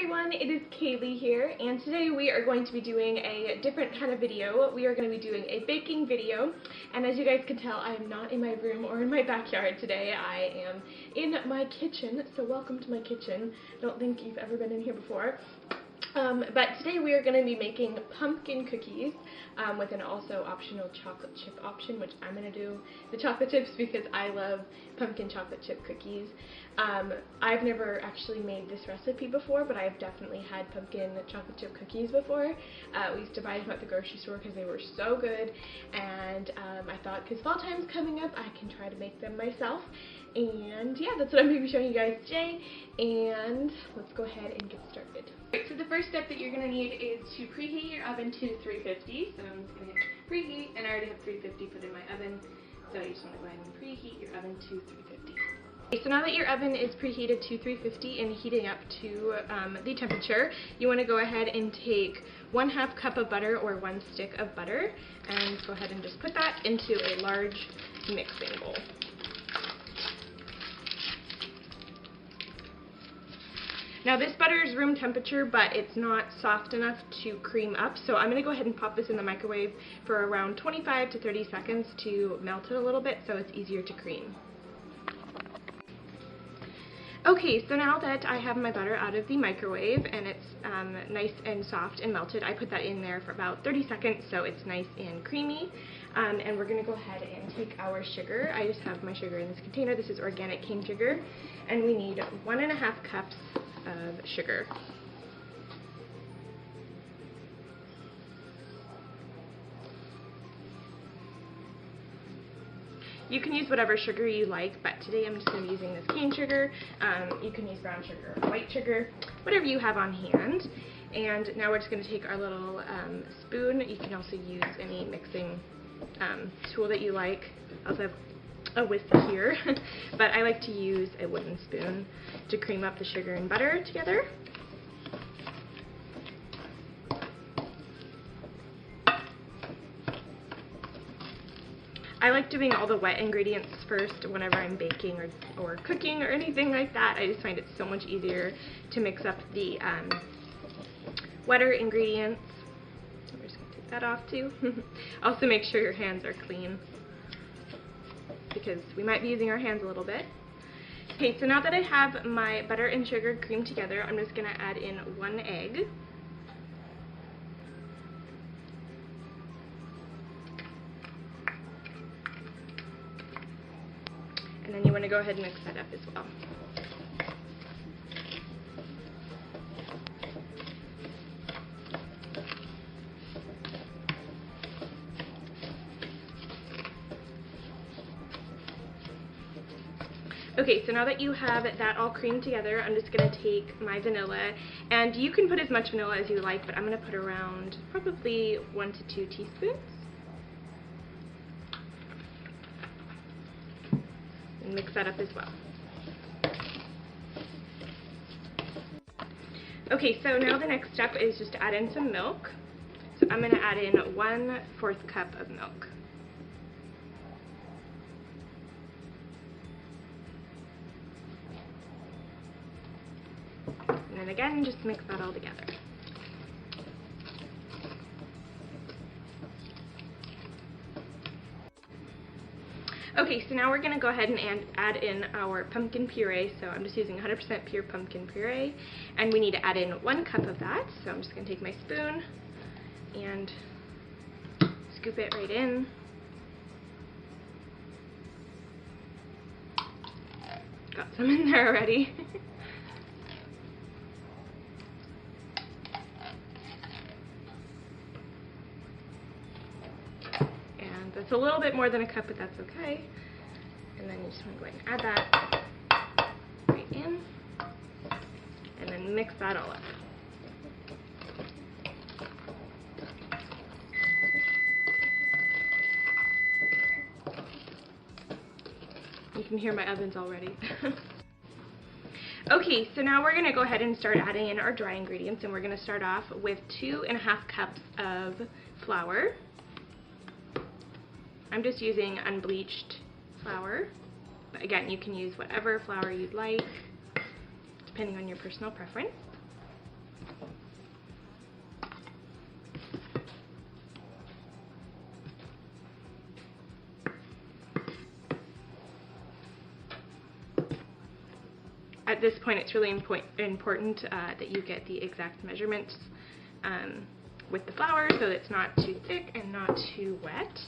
everyone, it is Kaylee here, and today we are going to be doing a different kind of video. We are going to be doing a baking video, and as you guys can tell, I am not in my room or in my backyard today. I am in my kitchen, so welcome to my kitchen. Don't think you've ever been in here before. But today we are going to be making pumpkin cookies with an also optional chocolate chip option, which I'm going to do the chocolate chips because I love pumpkin chocolate chip cookies. I've never actually made this recipe before, but I've definitely had pumpkin chocolate chip cookies before. We used to buy them at the grocery store because they were so good, and I thought because fall time's coming up, I can try to make them myself. And yeah, that's what I'm going to be showing you guys today, and let's go ahead and get started. Alright, so the first step that you're going to need is to preheat your oven to 350. So I'm just going to hit preheat, and I already have 350 put in my oven, so you just want to go ahead and preheat your oven to 350. Okay, so now that your oven is preheated to 350 and heating up to the temperature, you want to go ahead and take 1/2 cup of butter or 1 stick of butter, and go ahead and just put that into a large mixing bowl. Now this butter is room temperature, but it's not soft enough to cream up, so I'm going to go ahead and pop this in the microwave for around 25 to 30 seconds to melt it a little bit so it's easier to cream. Okay, so now that I have my butter out of the microwave and it's nice and soft and melted, I put that in there for about 30 seconds so it's nice and creamy. And we're going to go ahead and take our sugar. I just have my sugar in this container. This is organic cane sugar, and we need 1.5 cups of sugar. You can use whatever sugar you like, but today I'm just going to be using this cane sugar. You can use brown sugar or white sugar, whatever you have on hand. And now we're just going to take our little spoon. You can also use any mixing tool that you like. I also have a whisk here, but I like to use a wooden spoon to cream up the sugar and butter together. I like doing all the wet ingredients first whenever I'm baking or cooking or anything like that. I just find it so much easier to mix up the wetter ingredients. We're just going to take that off too. Also make sure your hands are clean, because we might be using our hands a little bit. Okay, so now that I have my butter and sugar creamed together, I'm just going to add in 1 egg. And then you want to go ahead and mix that up as well. Okay, so now that you have that all creamed together, I'm just going to take my vanilla, and you can put as much vanilla as you like, but I'm going to put around probably 1 to 2 teaspoons. And mix that up as well. Okay, so now the next step is just to add in some milk. So I'm going to add in 1/4 cup of milk. And then again, just mix that all together. Okay, so now we're going to go ahead and add in our pumpkin puree. So I'm just using 100% pure pumpkin puree, and we need to add in 1 cup of that. So I'm just going to take my spoon and scoop it right in. Got some in there already. That's a little bit more than a cup, but that's okay. And then you just want to go ahead and add that right in, and then mix that all up. You can hear my oven's already. Okay, so now we're going to go ahead and start adding in our dry ingredients, and we're going to start off with 2.5 cups of flour. I'm just using unbleached flour, but again, you can use whatever flour you'd like, depending on your personal preference. At this point, it's really important that you get the exact measurements with the flour so that it's not too thick and not too wet.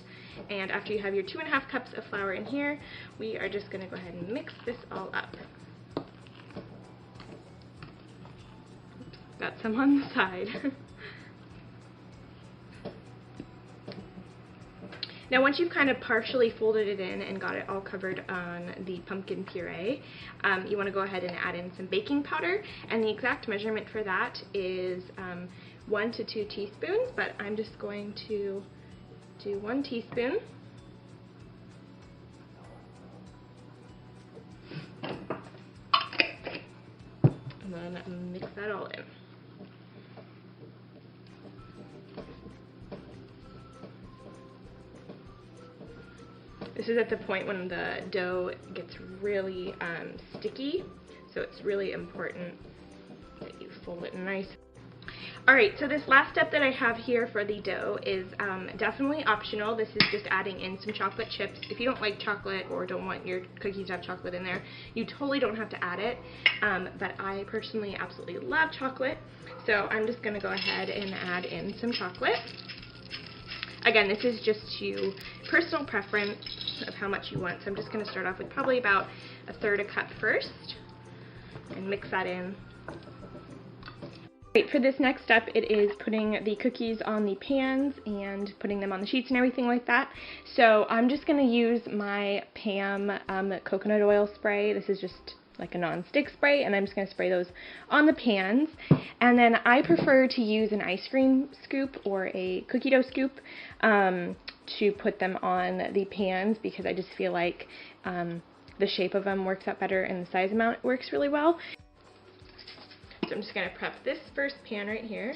And after you have your 2½ cups of flour in here, we are just going to go ahead and mix this all up. Oops, got some on the side. Now once you've kind of partially folded it in and got it all covered on the pumpkin puree, you want to go ahead and add in some baking powder, and the exact measurement for that is 1 to 2 teaspoons, but I'm just going to do 1 teaspoon. And then mix that all in. This is at the point when the dough gets really sticky, so it's really important that you fold it nice. Alright, so this last step that I have here for the dough is definitely optional. This is just adding in some chocolate chips. If you don't like chocolate or don't want your cookies to have chocolate in there, you totally don't have to add it, but I personally absolutely love chocolate, so I'm just going to go ahead and add in some chocolate. Again, this is just to personal preference of how much you want, so I'm just going to start off with probably about 1/3 cup first and mix that in. For this next step, it is putting the cookies on the pans and putting them on the sheets and everything like that. So I'm just going to use my Pam coconut oil spray. This is just like a non-stick spray, and I'm just going to spray those on the pans. And then I prefer to use an ice cream scoop or a cookie dough scoop to put them on the pans, because I just feel like the shape of them works out better and the size amount works really well. So I'm just going to prep this first pan right here.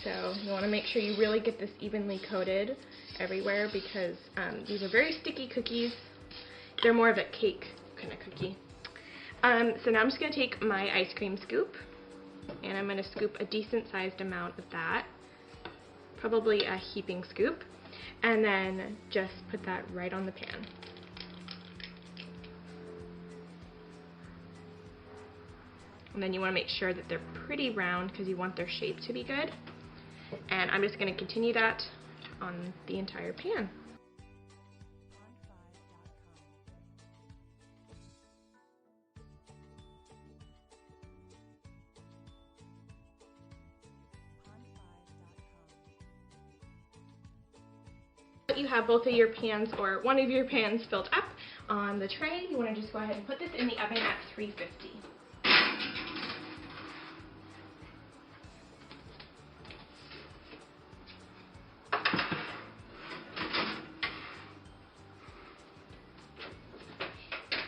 So you want to make sure you really get this evenly coated everywhere, because these are very sticky cookies. They're more of a cake kind of cookie. So now I'm just going to take my ice cream scoop, and I'm going to scoop a decent sized amount of that, probably a heaping scoop, and then just put that right on the pan. And then you want to make sure that they're pretty round, because you want their shape to be good. And I'm just going to continue that on the entire pan. You have both of your pans, or one of your pans, filled up on the tray. You want to just go ahead and put this in the oven at 350.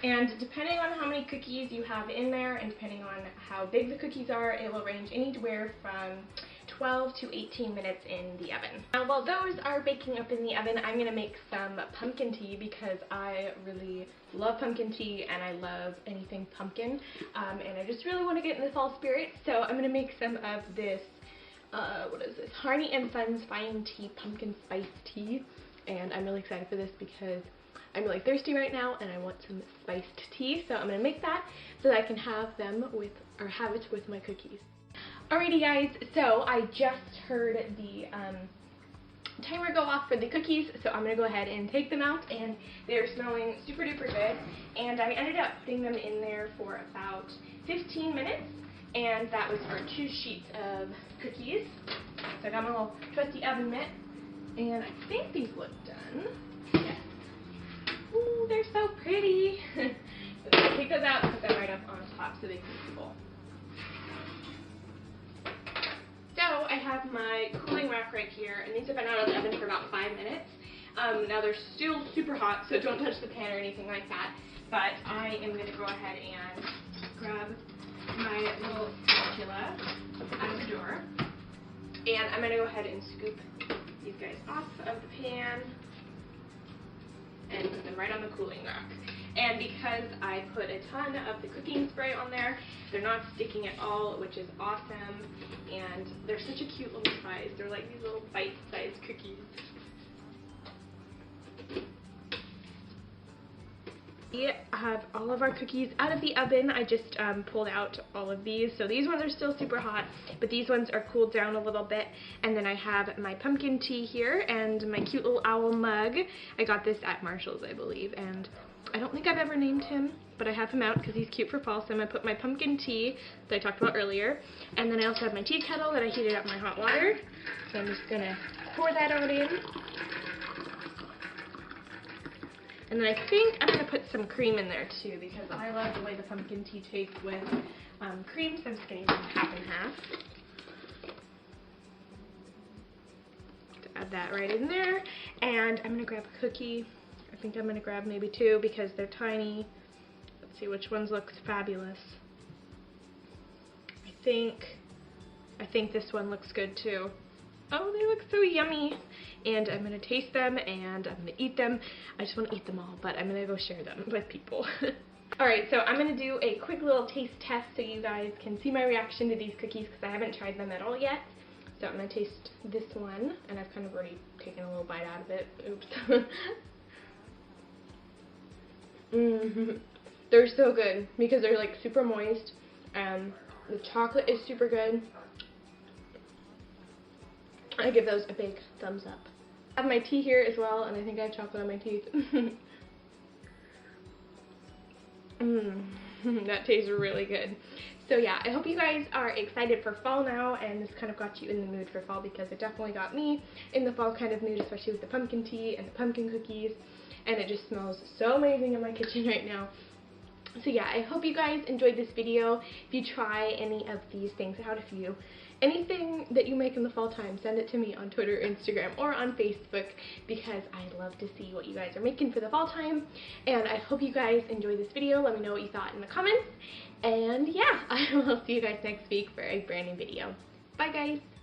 And depending on how many cookies you have in there, and depending on how big the cookies are, it will range anywhere from 12 to 18 minutes in the oven. Now while those are baking up in the oven, I'm going to make some pumpkin tea, because I really love pumpkin tea and I love anything pumpkin, and I just really want to get in the fall spirit. So I'm going to make some of this, what is this, Harney & Sons Fine Tea Pumpkin Spice Tea, and I'm really excited for this because I'm really thirsty right now and I want some spiced tea, so I'm going to make that so that I can have them with, or have it with my cookies. Alrighty guys, so I just heard the timer go off for the cookies, so I'm going to go ahead and take them out, and they're smelling super duper good. And I ended up putting them in there for about 15 minutes, and that was for 2 sheets of cookies. So I got my little trusty oven mitt, and I think these look done. Yes. Ooh, they're so pretty. So I'm going to take those out and put them right up on top so they can cool. So I have my cooling rack right here, and these have been out of the oven for about 5 minutes. Now they're still super hot, so don't touch the pan or anything like that. But I am going to go ahead and grab my little spatula out of the drawer, and I'm going to go ahead and scoop these guys off of the pan and put them right on the cooling rack. And because I put a ton of the cooking spray on there, they're not sticking at all, which is awesome. And they're such a cute little size. They're like these little bite-sized cookies. We have all of our cookies out of the oven. I just pulled out all of these. So these ones are still super hot, but these ones are cooled down a little bit. And then I have my pumpkin tea here and my cute little owl mug. I got this at Marshall's, I believe, and I don't think I've ever named him, but I have him out because he's cute for fall. So I'm going to put my pumpkin tea that I talked about earlier. And then I also have my tea kettle that I heated up my hot water. So I'm just going to pour that out in. And then I think I'm going to put some cream in there too, because I love the way the pumpkin tea tastes with cream, so I'm just going to use half and half. To add that right in there. And I'm going to grab a cookie. I think I'm going to grab maybe two because they're tiny. Let's see which ones look fabulous. I think this one looks good too. Oh, they look so yummy. And I'm going to taste them and I'm going to eat them. I just want to eat them all, but I'm going to go share them with people. Alright, so I'm going to do a quick little taste test so you guys can see my reaction to these cookies because I haven't tried them at all yet. So I'm going to taste this one, and I've kind of already taken a little bite out of it. Oops. They're so good because they're like super moist. The chocolate is super good. I give those a big thumbs up. I have my tea here as well, and I think I have chocolate on my teeth. That tastes really good. So yeah, I hope you guys are excited for fall now, and this kind of got you in the mood for fall because it definitely got me in the fall kind of mood, especially with the pumpkin tea and the pumpkin cookies, and it just smells so amazing in my kitchen right now. So yeah, I hope you guys enjoyed this video. If you try any of these things out, anything that you make in the fall time, send it to me on Twitter, Instagram, or on Facebook because I love to see what you guys are making for the fall time. And I hope you guys enjoyed this video. Let me know what you thought in the comments. And yeah, I will see you guys next week for a brand new video. Bye guys!